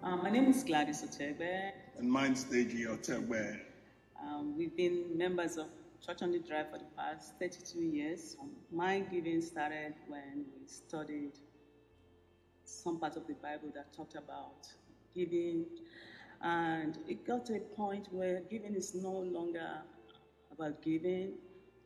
My name is Gladys Otegbe. And mine's Deji Otegbe. We've been members of Church on the Drive for the past 32 years. My giving started when we studied some part of the Bible that talked about giving, and it got to a point where giving is no longer about giving,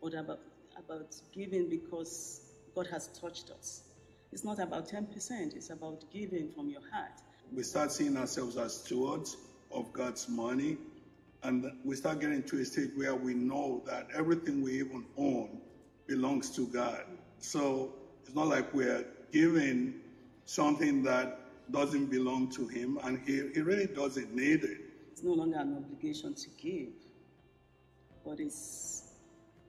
but about giving because God has touched us. It's not about 10%, it's about giving from your heart. We start seeing ourselves as stewards of God's money, and we start getting to a stage where we know that everything we even own belongs to God. So it's not like we're giving something that doesn't belong to Him, and He really doesn't need it. It's no longer an obligation to give, but it's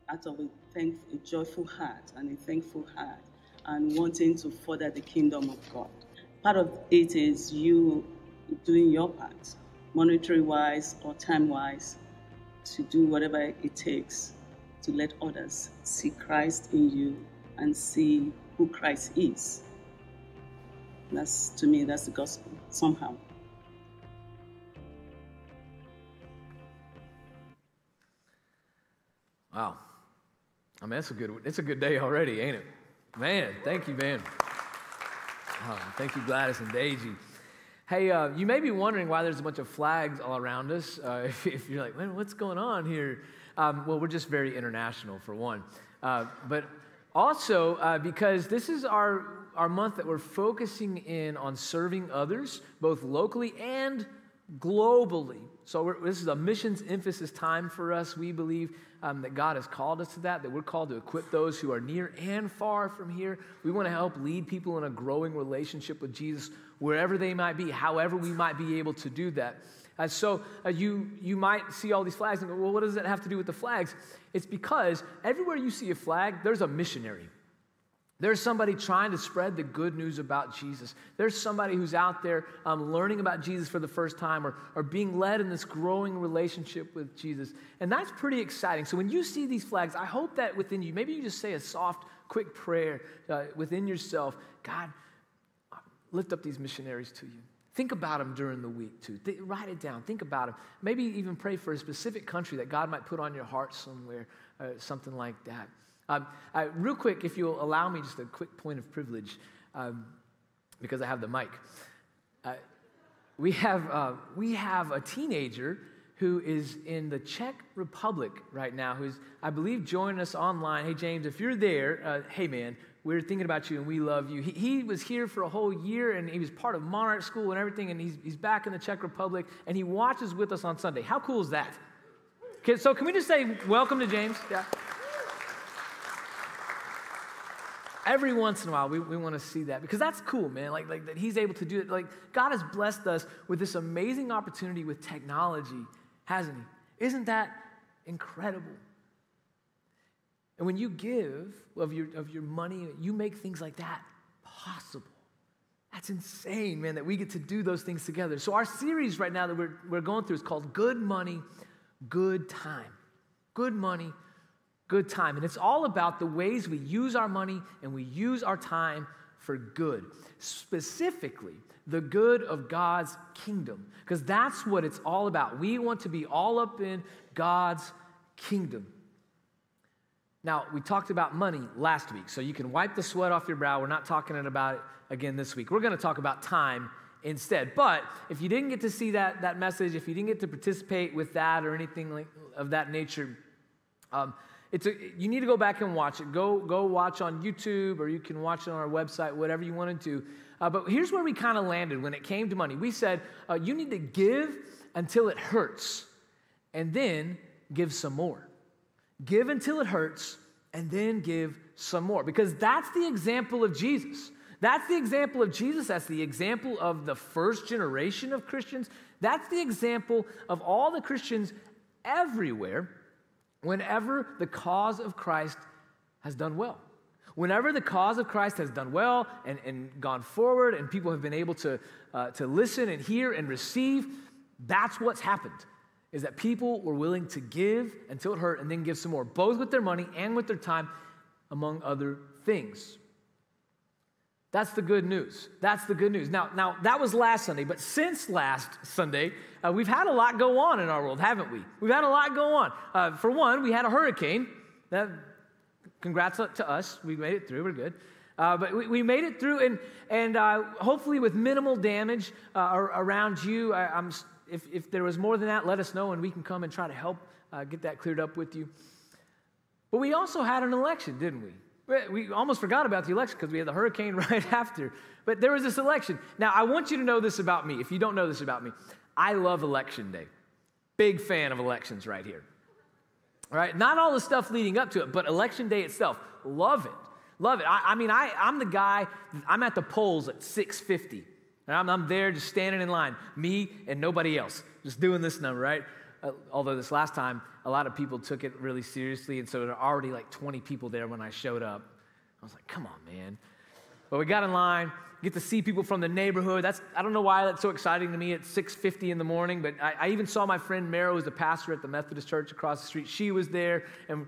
out of a joyful heart and a thankful heart, and wanting to further the kingdom of God. Part of it is you doing your part, monetary-wise or time-wise, to do whatever it takes to let others see Christ in you and see who Christ is. To me, that's the gospel, somehow. Wow. I mean, it's a good day already, ain't it? Man, thank you, man. Thank you, Gladys and Deji. Hey, you may be wondering why there's a bunch of flags all around us. If you're like, man, what's going on here? Well, we're just very international, for one. But also, because this is our month that we're focusing in on serving others, both locally and globally. So this is a missions emphasis time for us. We believe that God has called us to that we're called to equip those who are near and far from here. We want to help lead people in a growing relationship with Jesus wherever they might be, however we might be able to do that. So you might see all these flags and go, well, what does that have to do with the flags? It's because everywhere you see a flag, there's a missionary. There's somebody trying to spread the good news about Jesus. There's somebody who's out there learning about Jesus for the first time or being led in this growing relationship with Jesus. And that's pretty exciting. So when you see these flags, I hope that within you, maybe you just say a soft, quick prayer within yourself. God, lift up these missionaries to you. Think about them during the week, too. Write it down. Think about them. Maybe even pray for a specific country that God might put on your heart somewhere, something like that. Real quick, if you'll allow me just a quick point of privilege, because I have the mic. We have a teenager who is in the Czech Republic right now, who's, I believe, joining us online. Hey, James, if you're there, hey, man, we're thinking about you and we love you. He was here for a whole year, and he was part of Monarch School and everything, and he's back in the Czech Republic, and he watches with us on Sunday. How cool is that? Okay, so can we just say welcome to James? Yeah. Every once in a while, we want to see that because that's cool, man. Like that he's able to do it. Like God has blessed us with this amazing opportunity with technology, hasn't He? Isn't that incredible? And when you give of your money, you make things like that possible. That's insane, man, that we get to do those things together. So our series right now that we're going through is called Good Money, Good Time. Good money, good time. And it's all about the ways we use our money and we use our time for good. Specifically, the good of God's kingdom. Because that's what it's all about. We want to be all up in God's kingdom. Now, we talked about money last week, so you can wipe the sweat off your brow. We're not talking about it again this week. We're going to talk about time instead. But if you didn't get to see that message, if you didn't get to participate with that or anything of that nature, you need to go back and watch it. Go watch on YouTube, or you can watch it on our website, whatever you want to do. But here's where we kind of landed when it came to money. We said, you need to give until it hurts, and then give some more. Give until it hurts, and then give some more. Because that's the example of Jesus. That's the example of Jesus. That's the example of the first generation of Christians. That's the example of all the Christians everywhere. Whenever the cause of Christ has done well. Whenever the cause of Christ has done well and gone forward and people have been able to listen and hear and receive, that's what's happened, is that people were willing to give until it hurt and then give some more, both with their money and with their time, among other things. That's the good news. That's the good news. Now that was last Sunday, but since last Sunday, we've had a lot go on in our world, haven't we? We've had a lot go on. For one, we had a hurricane. Congrats to us. We made it through. We're good. But we made it through, and hopefully with minimal damage around you. If there was more than that, let us know, and we can come and try to help get that cleared up with you. But we also had an election, didn't we? We almost forgot about the election because we had the hurricane right after. But there was this election. Now, I want you to know this about me. If you don't know this about me, I love Election Day. Big fan of elections right here. All right? Not all the stuff leading up to it, but Election Day itself. Love it. Love it. I'm the guy, I'm at the polls at 6:50. And I'm there just standing in line. Me and nobody else. Just doing this number, right? Although this last time, a lot of people took it really seriously, and so there were already like 20 people there when I showed up. I was like, come on, man. But we got in line, get to see people from the neighborhood. I don't know why that's so exciting to me at 6:50 in the morning, but I even saw my friend Mara, who's the pastor at the Methodist Church across the street. She was there, and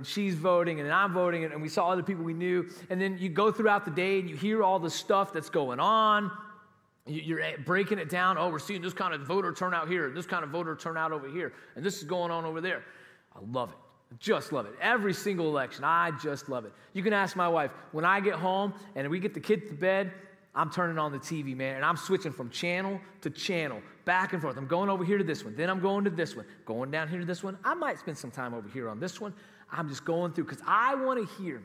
she's voting, and I'm voting, and we saw other people we knew. And then you go throughout the day, and you hear all the stuff that's going on. You're breaking it down. Oh, we're seeing this kind of voter turnout here, and this kind of voter turnout over here, and this is going on over there. I love it. I just love it. Every single election, I just love it. You can ask my wife. When I get home and we get the kids to bed, I'm turning on the TV, man, and I'm switching from channel to channel, back and forth. I'm going over here to this one. Then I'm going to this one. Going down here to this one. I might spend some time over here on this one. I'm just going through because I want to hear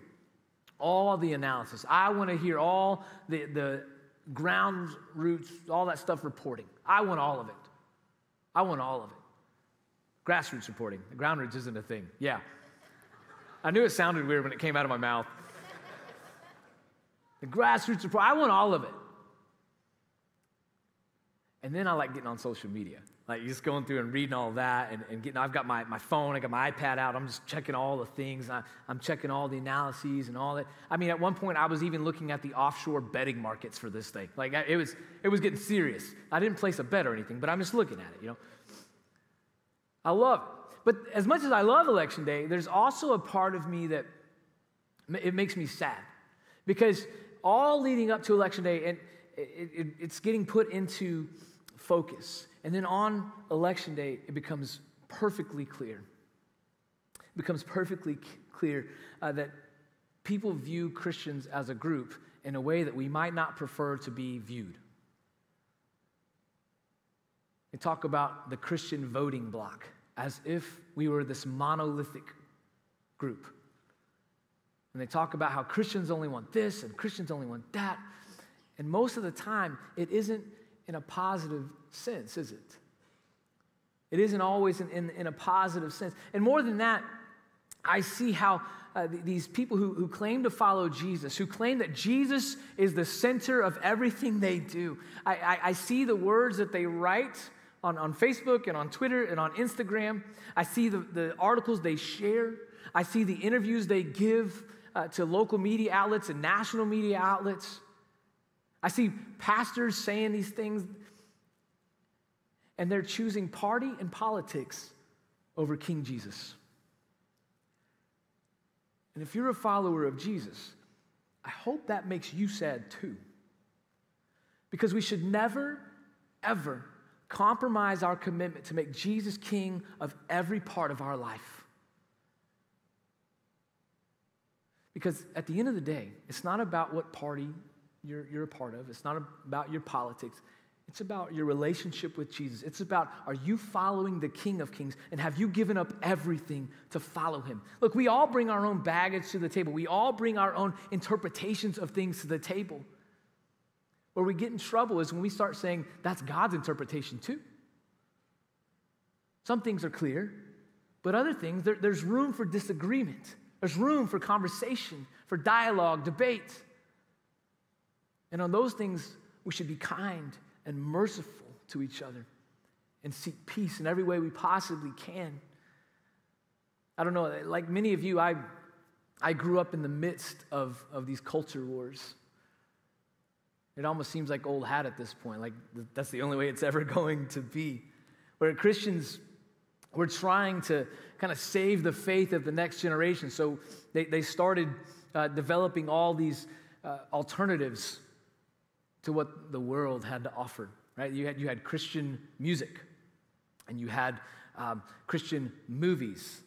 all the analysis. I want to hear all the ground roots, all that stuff reporting. I want all of it. I want all of it. Grassroots reporting. The ground roots isn't a thing. Yeah. I knew it sounded weird when it came out of my mouth. The grassroots report. I want all of it. And then I like getting on social media. Like just going through and reading all that and getting, I've got my phone, I got my iPad out, I'm just checking all the things, I'm checking all the analyses and all that. I mean, at one point I was even looking at the offshore betting markets for this thing. Like it was getting serious. I didn't place a bet or anything, but I'm just looking at it, you know. I love it. But as much as I love Election Day, there's also a part of me that it makes me sad. Because all leading up to Election Day, and it's getting put into focus. And then on Election Day, it becomes perfectly clear. It becomes perfectly clear that people view Christians as a group in a way that we might not prefer to be viewed. They talk about the Christian voting bloc as if we were this monolithic group. And they talk about how Christians only want this and Christians only want that. And most of the time, it isn't in a positive sense, is it? It isn't always in a positive sense. And more than that, I see how these people who claim to follow Jesus, who claim that Jesus is the center of everything they do, I see the words that they write on Facebook and on Twitter and on Instagram. I see the articles they share. I see the interviews they give to local media outlets and national media outlets. I see pastors saying these things, and they're choosing party and politics over King Jesus. And if you're a follower of Jesus, I hope that makes you sad too. Because we should never, ever compromise our commitment to make Jesus king of every part of our life. Because at the end of the day, it's not about what party you're a part of. It's not about your politics. It's about your relationship with Jesus. It's about, are you following the King of Kings, and have you given up everything to follow him? Look, we all bring our own baggage to the table. We all bring our own interpretations of things to the table. Where we get in trouble is when we start saying, that's God's interpretation too. Some things are clear, but other things, there's room for disagreement. There's room for conversation, for dialogue, debate. And on those things, we should be kind and merciful to each other and seek peace in every way we possibly can. I don't know, like many of you, I grew up in the midst of these culture wars. It almost seems like old hat at this point, like that's the only way it's ever going to be. Where Christians, we're trying to kind of save the faith of the next generation. So they started developing all these alternatives to what the world had to offer, right? You had Christian music, and you had Christian movies,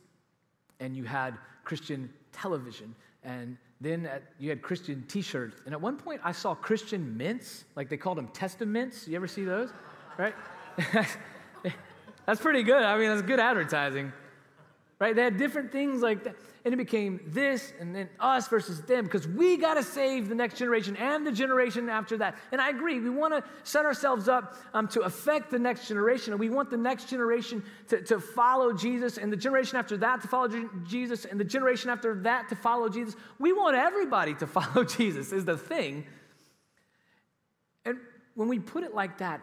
and you had Christian television, and then you had Christian T-shirts. And at one point, I saw Christian mints, like they called them Testaments. You ever see those, right? That's pretty good. I mean, that's good advertising, right? They had different things like that. And it became this and then us versus them, because we got to save the next generation and the generation after that. And I agree. We want to set ourselves up to affect the next generation. And we want the next generation to follow Jesus, and the generation after that to follow Jesus, and the generation after that to follow Jesus. We want everybody to follow Jesus is the thing. And when we put it like that,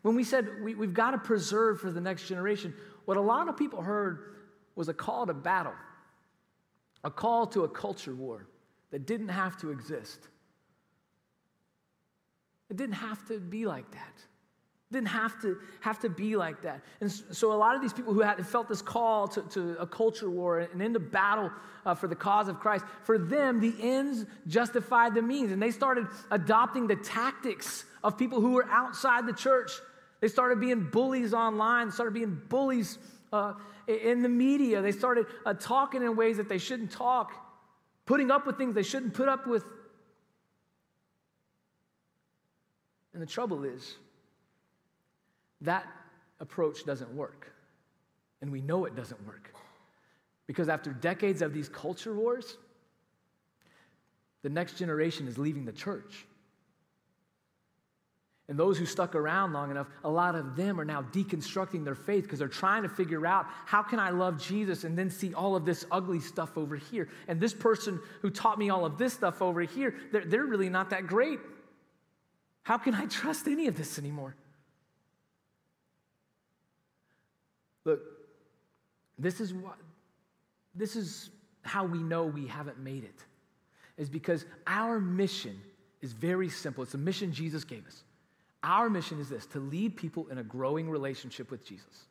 when we said we've got to preserve for the next generation, what a lot of people heard was a call to battle. A call to a culture war that didn't have to exist. It didn't have to be like that. It didn't have to be like that. And so a lot of these people who had felt this call to a culture war and into battle for the cause of Christ, for them, the ends justified the means. And they started adopting the tactics of people who were outside the church. They started being bullies online, started being bullies in the media. They started talking in ways that they shouldn't talk, putting up with things they shouldn't put up with. And the trouble is, that approach doesn't work. And we know it doesn't work. Because after decades of these culture wars, the next generation is leaving the church. And those who stuck around long enough, a lot of them are now deconstructing their faith because they're trying to figure out, how can I love Jesus and then see all of this ugly stuff over here? And this person who taught me all of this stuff over here, they're really not that great. How can I trust any of this anymore? Look, this is how we know we haven't made it, is because our mission is very simple. It's a mission Jesus gave us. Our mission is this: to lead people in a growing relationship with Jesus.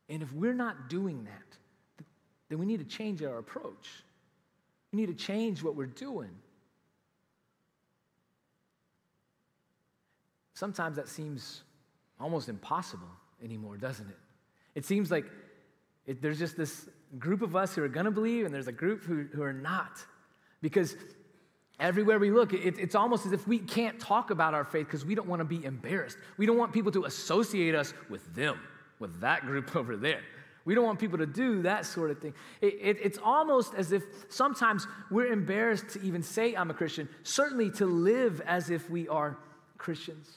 And if we're not doing that, then we need to change our approach. We need to change what we're doing. Sometimes that seems almost impossible anymore, doesn't it? It seems like there's just this group of us who are going to believe, and there's a group who are not. Because everywhere we look, it's almost as if we can't talk about our faith because we don't want to be embarrassed. We don't want people to associate us with them, with that group over there. We don't want people to do that sort of thing. It's almost as if sometimes we're embarrassed to even say I'm a Christian, certainly to live as if we are Christians.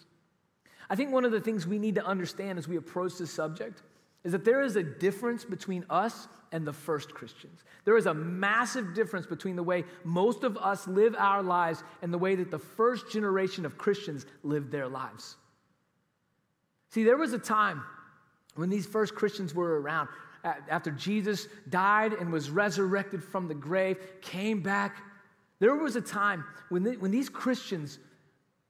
I think one of the things we need to understand as we approach this subject is that there is a difference between us and the first Christians. There is a massive difference between the way most of us live our lives and the way that the first generation of Christians lived their lives. See, there was a time when these first Christians were around, after Jesus died and was resurrected from the grave, came back. There was a time when these Christians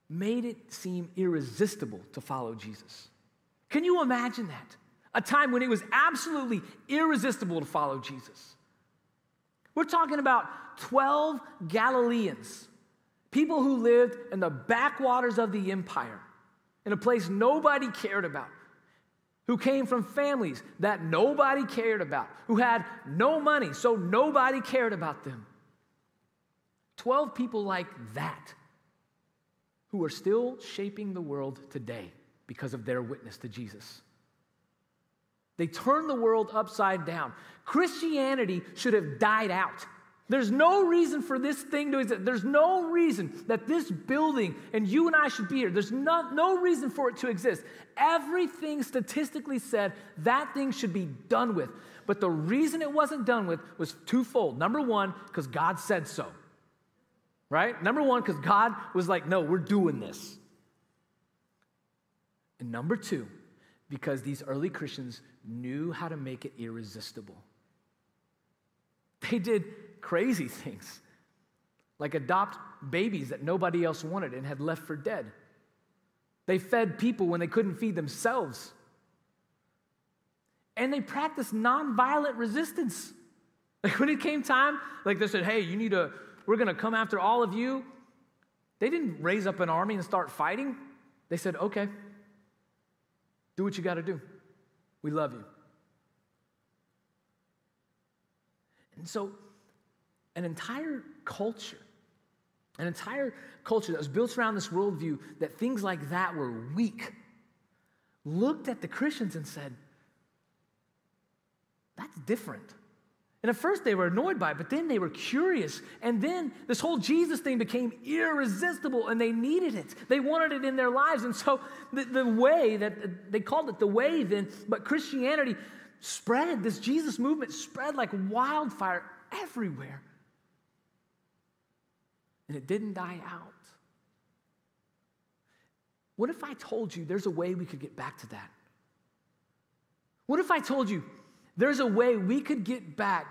made it seem irresistible to follow Jesus. Can you imagine that? A time when it was absolutely irresistible to follow Jesus. We're talking about 12 Galileans, people who lived in the backwaters of the empire, in a place nobody cared about, who came from families that nobody cared about, who had no money, so nobody cared about them. 12 people like that who are still shaping the world today because of their witness to Jesus. They turned the world upside down. Christianity should have died out. There's no reason for this thing to exist. There's no reason that this building and you and I should be here. There's no reason for it to exist. Everything statistically said that thing should be done with. But the reason it wasn't done with was twofold. Number one, because God said so. Right? Number one, because God was like, no, we're doing this. And number two, because these early Christians knew how to make it irresistible. They did crazy things, like adopt babies that nobody else wanted and had left for dead. They fed people when they couldn't feed themselves. And they practiced nonviolent resistance. Like when it came time, like they said, hey, you need to we're going to come after all of you, they didn't raise up an army and start fighting. They said, okay, do what you got to do. We love you. And so an entire culture that was built around this worldview that things like that were weak, looked at the Christians and said, that's different. And at first they were annoyed by it, but then they were curious. And then this whole Jesus thing became irresistible, and they needed it. They wanted it in their lives. And so the way that they called it the way then, but Christianity spread, this Jesus movement spread like wildfire everywhere. And it didn't die out. What if I told you there's a way we could get back to that? What if I told you there's a way we could get back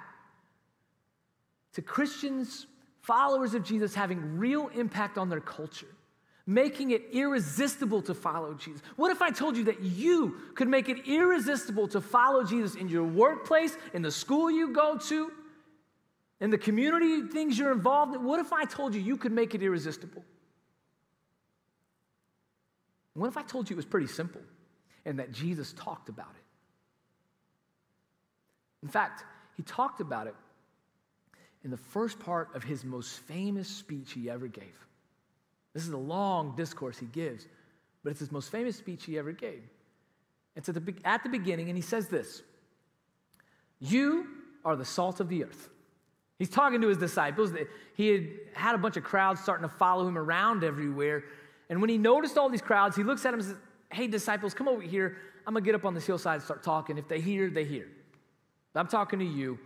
to Christians, followers of Jesus, having real impact on their culture, making it irresistible to follow Jesus? What if I told you that you could make it irresistible to follow Jesus in your workplace, in the school you go to, in the community things you're involved in? What if I told you you could make it irresistible? What if I told you it was pretty simple and that Jesus talked about it? In fact, he talked about it in the first part of his most famous speech he ever gave. This is a long discourse he gives, but it's his most famous speech he ever gave. It's at the beginning, and he says this: "You are the salt of the earth." He's talking to his disciples. He had a bunch of crowds starting to follow him around everywhere. And when he noticed all these crowds, he looks at them and says, "Hey, disciples, come over here. I'm going to get up on this hillside and start talking. If they hear, they hear. I'm talking to you."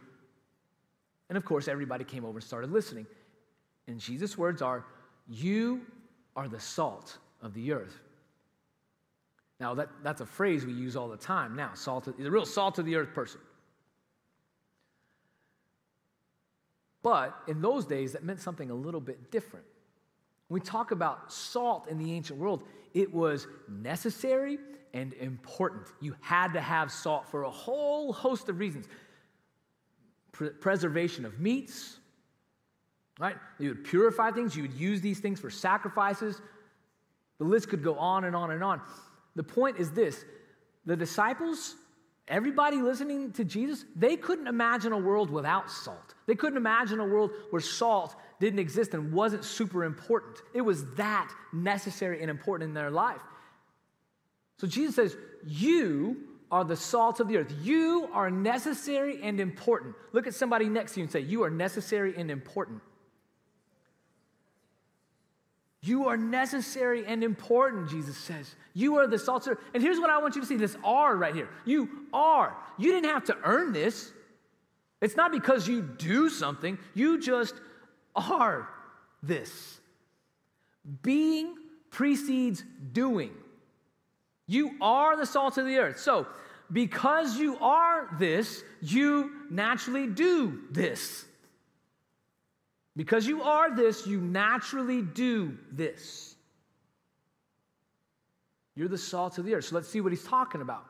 And of course, everybody came over and started listening. And Jesus' words are, "You are the salt of the earth." Now, that's a phrase we use all the time now. He's a real salt of the earth person. But in those days, that meant something a little bit different. When we talk about salt in the ancient world, it was necessary and important. You had to have salt for a whole host of reasons. Preservation of meats, right? You would purify things. You would use these things for sacrifices. The list could go on and on and on. The point is this: the disciples, everybody listening to Jesus, they couldn't imagine a world without salt. They couldn't imagine a world where salt didn't exist and wasn't super important. It was that necessary and important in their life. So Jesus says, you are the salt of the earth. You are necessary and important. Look at somebody next to you and say, you are necessary and important. You are necessary and important, Jesus says. You are the salt of the earth. And here's what I want you to see, this "are" right here. You are. You didn't have to earn this. It's not because you do something. You just are this. Being precedes doing. You are the salt of the earth. So, because you are this, you naturally do this. Because you are this, you naturally do this. You're the salt of the earth. So let's see what he's talking about.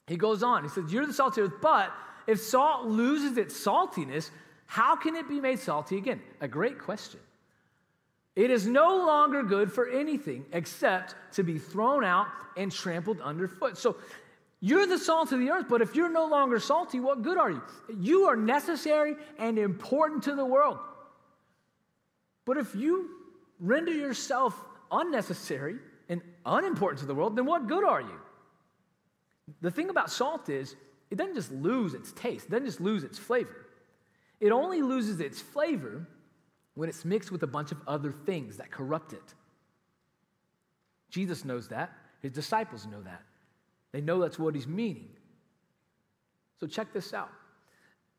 He goes on. He says, you're the salt of the earth, but if salt loses its saltiness, how can it be made salty again? A great question. It is no longer good for anything except to be thrown out and trampled underfoot. So you're the salt of the earth, but if you're no longer salty, what good are you? You are necessary and important to the world. But if you render yourself unnecessary and unimportant to the world, then what good are you? The thing about salt is, it doesn't just lose its taste. It doesn't just lose its flavor. It only loses its flavor when it's mixed with a bunch of other things that corrupt it. Jesus knows that. His disciples know that. They know that's what he's meaning. So check this out.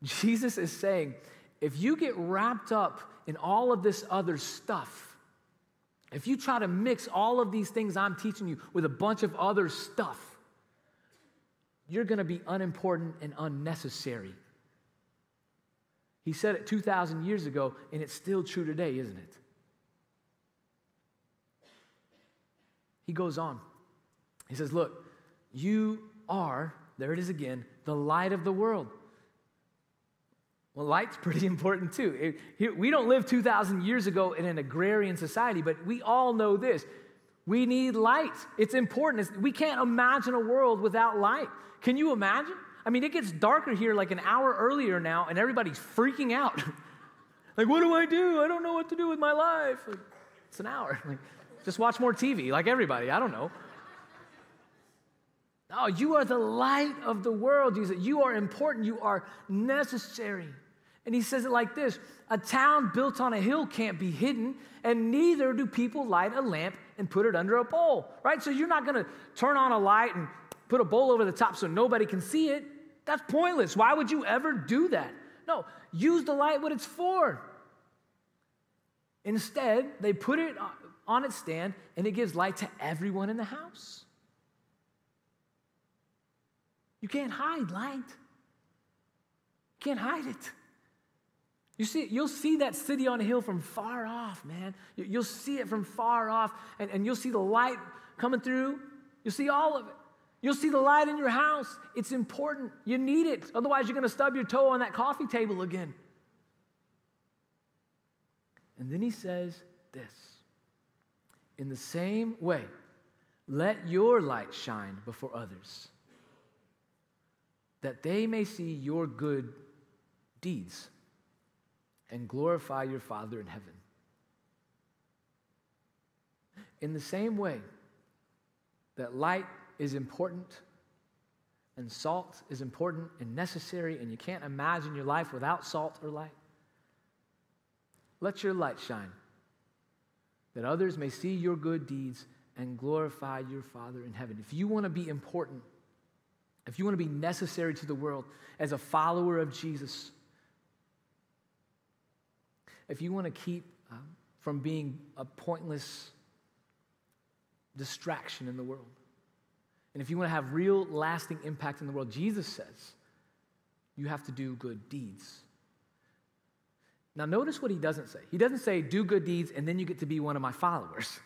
Jesus is saying, if you get wrapped up in all of this other stuff, if you try to mix all of these things I'm teaching you with a bunch of other stuff, you're going to be unimportant and unnecessary. He said it 2,000 years ago, and it's still true today, isn't it? He goes on. He says, look, you are, there it is again, the light of the world. Well, light's pretty important too. We don't live 2,000 years ago in an agrarian society, but we all know this. We need light. It's important. We can't imagine a world without light. Can you imagine? I mean, it gets darker here like an hour earlier now, and everybody's freaking out. Like, what do? I don't know what to do with my life. It's an hour. Like, just watch more TV, like everybody. I don't know. No, you are the light of the world, Jesus. You are important. You are necessary. And he says it like this: a town built on a hill can't be hidden, and neither do people light a lamp and put it under a bowl, right? So you're not going to turn on a light and put a bowl over the top so nobody can see it. That's pointless. Why would you ever do that? No, use the light what it's for. Instead, they put it on its stand, and it gives light to everyone in the house. You can't hide light. You can't hide it. You'll see that city on a hill from far off, man. You'll see it from far off, and you'll see the light coming through. You'll see all of it. You'll see the light in your house. It's important. You need it. Otherwise, you're going to stub your toe on that coffee table again. And then he says this: in the same way, let your light shine before others, that they may see your good deeds and glorify your Father in heaven. In the same way that light is important and salt is important and necessary, and you can't imagine your life without salt or light, let your light shine, that others may see your good deeds and glorify your Father in heaven. If you want to be important, if you want to be necessary to the world as a follower of Jesus, if you want to keep from being a pointless distraction in the world, and if you want to have real lasting impact in the world, Jesus says you have to do good deeds. Now notice what he doesn't say. He doesn't say do good deeds and then you get to be one of my followers.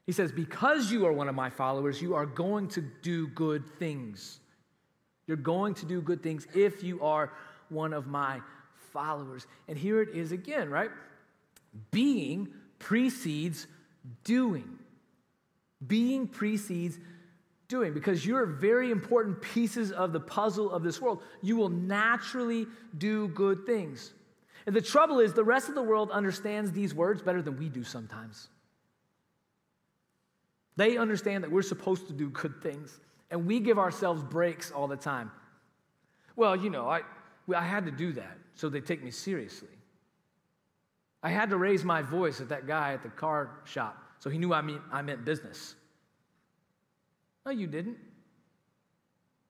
He says because you are one of my followers, you are going to do good things. You're going to do good things if you are one of my followers. And here it is again, right? Being precedes doing. Being precedes doing. Because you're very important pieces of the puzzle of this world. You will naturally do good things. And the trouble is, the rest of the world understands these words better than we do sometimes. They understand that we're supposed to do good things, and we give ourselves breaks all the time. Well, you know, I had to do that, so they take me seriously. I had to raise my voice at that guy at the car shop, so he knew I meant business. No, you didn't.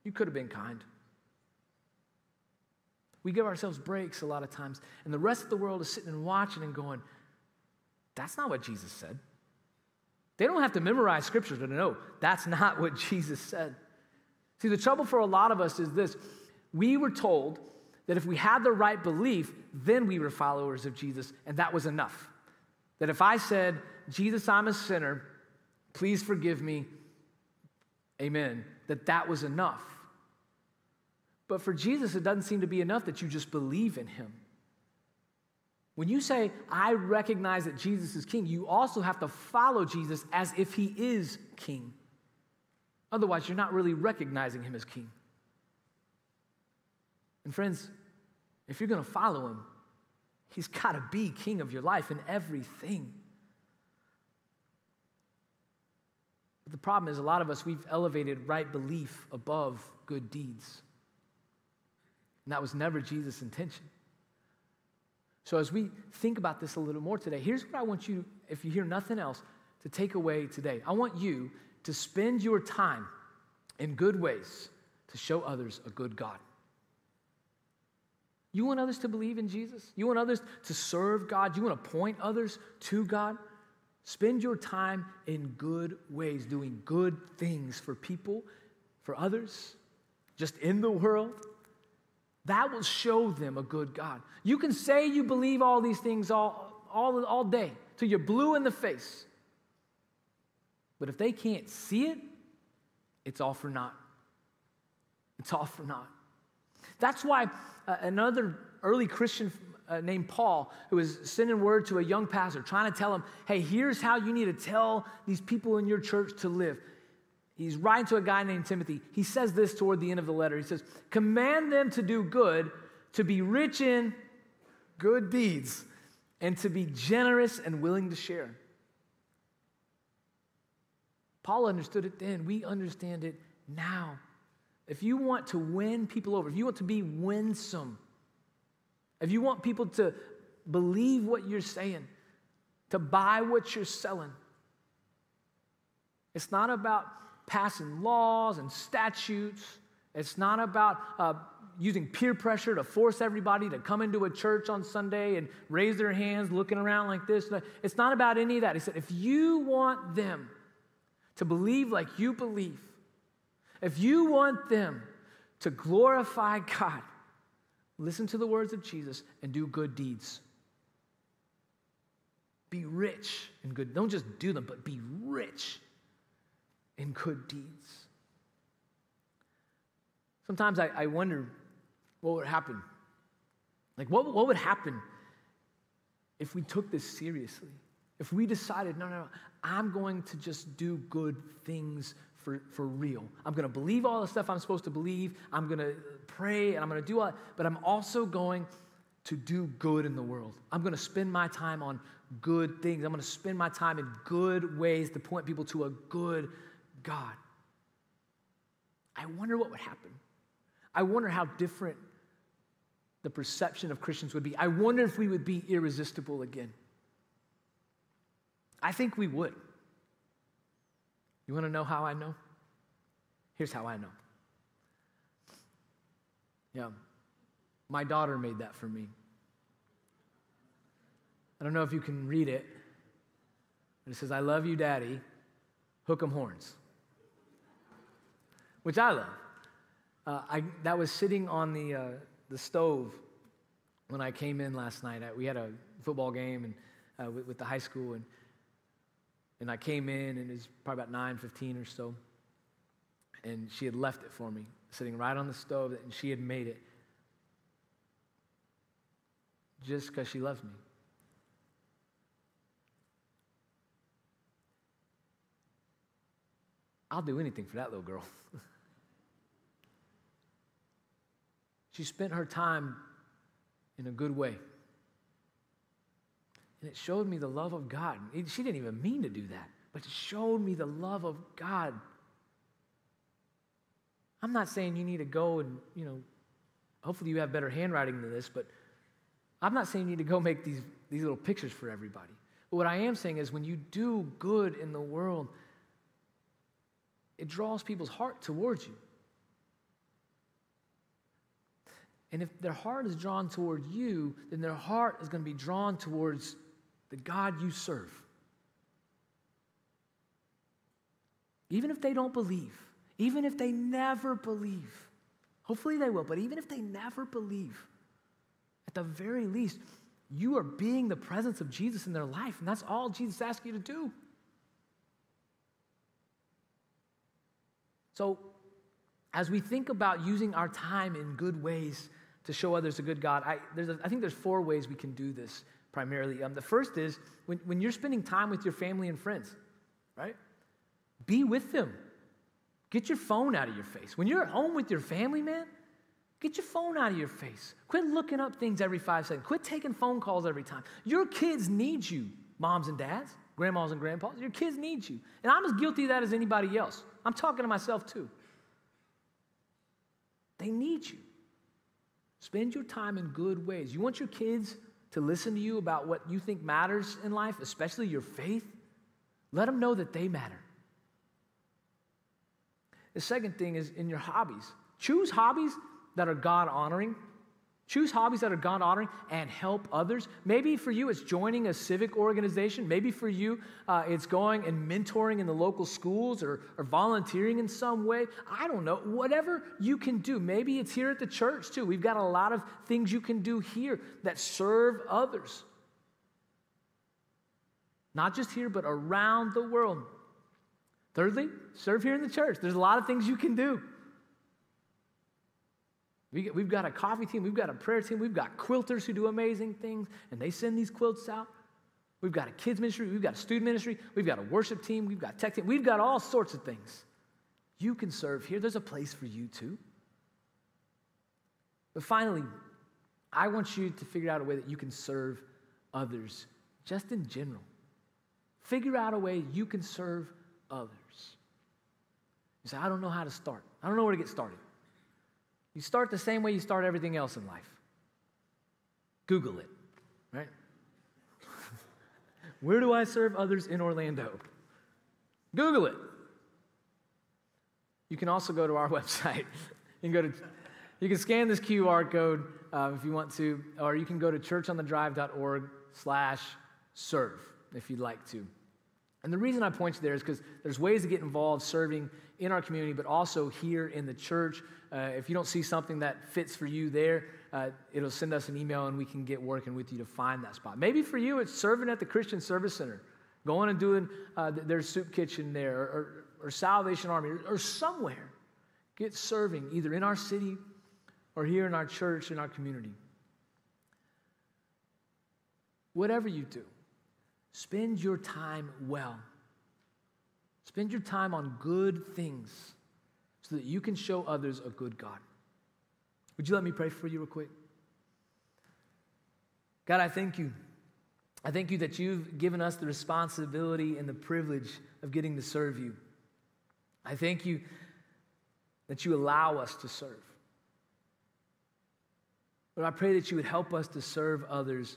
You could have been kind. We give ourselves breaks a lot of times, and the rest of the world is sitting and watching and going, that's not what Jesus said. They don't have to memorize scriptures to know that's not what Jesus said. See, the trouble for a lot of us is this. We were told that if we had the right belief, then we were followers of Jesus, and that was enough. That if I said, Jesus, I'm a sinner, please forgive me, amen, that was enough. But for Jesus, it doesn't seem to be enough that you just believe in him. When you say, I recognize that Jesus is king, you also have to follow Jesus as if he is king. Otherwise, you're not really recognizing him as king. And friends, if you're going to follow him, he's got to be king of your life in everything. But the problem is a lot of us, we've elevated right belief above good deeds. And that was never Jesus' intention. So as we think about this a little more today, here's what I want you, if you hear nothing else, to take away today. I want you to spend your time in good ways to show others a good God. You want others to believe in Jesus? You want others to serve God? You want to point others to God? Spend your time in good ways, doing good things for people, for others, just in the world. That will show them a good God. You can say you believe all these things all day till you're blue in the face. But if they can't see it, it's all for naught. It's all for naught. That's why another early Christian named Paul, who was sending word to a young pastor, trying to tell him, hey, here's how you need to tell these people in your church to live. He's writing to a guy named Timothy. He says this toward the end of the letter. He says, command them to do good, to be rich in good deeds, and to be generous and willing to share. Paul understood it then. We understand it now. If you want to win people over, if you want to be winsome, if you want people to believe what you're saying, to buy what you're selling, it's not about passing laws and statutes. It's not about using peer pressure to force everybody to come into a church on Sunday and raise their hands looking around like this. It's not about any of that. He said, if you want them to believe like you believe, if you want them to glorify God, listen to the words of Jesus and do good deeds. Be rich in good. Don't just do them, but be rich in good deeds. Sometimes I wonder what would happen. Like, what would happen if we took this seriously? If we decided, no, I'm going to just do good things for real. I'm going to believe all the stuff I'm supposed to believe. I'm going to pray, and I'm going to do all that. But I'm also going to do good in the world. I'm going to spend my time on good things. I'm going to spend my time in good ways to point people to a good God. I wonder what would happen. I wonder how different the perception of Christians would be. I wonder if we would be irresistible again. I think we would. You want to know how I know? Here's how I know. Yeah, my daughter made that for me. I don't know if you can read it, but it says, I love you, Daddy, hook 'em horns, which I love. That was sitting on the stove when I came in last night. We had a football game and with the high school, and I came in, and it was probably about 9:15 or so, and she had left it for me, sitting right on the stove, and she had made it just because she loves me. I'll do anything for that little girl. She spent her time in a good way. And it showed me the love of God. She didn't even mean to do that, but it showed me the love of God. I'm not saying you need to go and, hopefully you have better handwriting than this, but I'm not saying you need to go make these little pictures for everybody. But what I am saying is when you do good in the world, it draws people's heart towards you. And if their heart is drawn toward you, then their heart is going to be drawn towards the God you serve. Even if they don't believe, even if they never believe, hopefully they will, but even if they never believe, at the very least, you are being the presence of Jesus in their life, and that's all Jesus asks you to do. So, as we think about using our time in good ways to show others a good God, I think there's 4 ways we can do this primarily. The first is when you're spending time with your family and friends, right? Be with them. Get your phone out of your face. When you're at home with your family, man, get your phone out of your face. Quit looking up things every 5 seconds. Quit taking phone calls every time. Your kids need you, moms and dads, grandmas and grandpas. Your kids need you. And I'm as guilty of that as anybody else. I'm talking to myself too. They need you. Spend your time in good ways. You want your kids to listen to you about what you think matters in life, especially your faith? Let them know that they matter. The second thing is in your hobbies. Choose hobbies that are God-honoring. Choose hobbies that are God-honoring and help others. Maybe for you, it's joining a civic organization. Maybe for you, it's going and mentoring in the local schools or volunteering in some way. I don't know. Whatever you can do. Maybe it's here at the church, too. We've got a lot of things you can do here that serve others. Not just here, but around the world. Thirdly, serve here in the church. There's a lot of things you can do. We've got a coffee team, we've got a prayer team, we've got quilters who do amazing things, and they send these quilts out. We've got a kids ministry, we've got a student ministry, we've got a worship team, we've got tech team, we've got all sorts of things. You can serve here. There's a place for you too. But finally, I want you to figure out a way that you can serve others, just in general. Figure out a way you can serve others. You say, I don't know how to start. I don't know where to get started. You start the same way you start everything else in life. Google it, right? Where do I serve others in Orlando? Google it. You can also go to our website. You can scan this QR code if you want to, or you can go to churchonthedrive.org/serve if you'd like to. And the reason I point you there is because there's ways to get involved serving in our community, but also here in the church. If you don't see something that fits for you there, it'll send us an email and we can get working with you to find that spot. Maybe for you, it's serving at the Christian Service Center, going and doing their soup kitchen there, or Salvation Army, or somewhere. Get serving either in our city or here in our church, in our community. Whatever you do, spend your time well. Spend your time on good things so that you can show others a good God. Would you let me pray for you real quick? God, I thank you. I thank you that you've given us the responsibility and the privilege of getting to serve you. I thank you that you allow us to serve. Lord, I pray that you would help us to serve others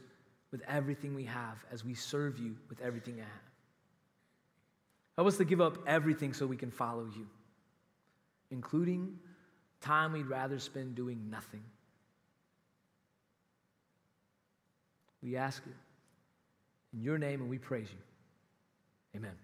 with everything we have as we serve you with everything I have. Help us to give up everything so we can follow you, including time we'd rather spend doing nothing. We ask it in your name and we praise you. Amen.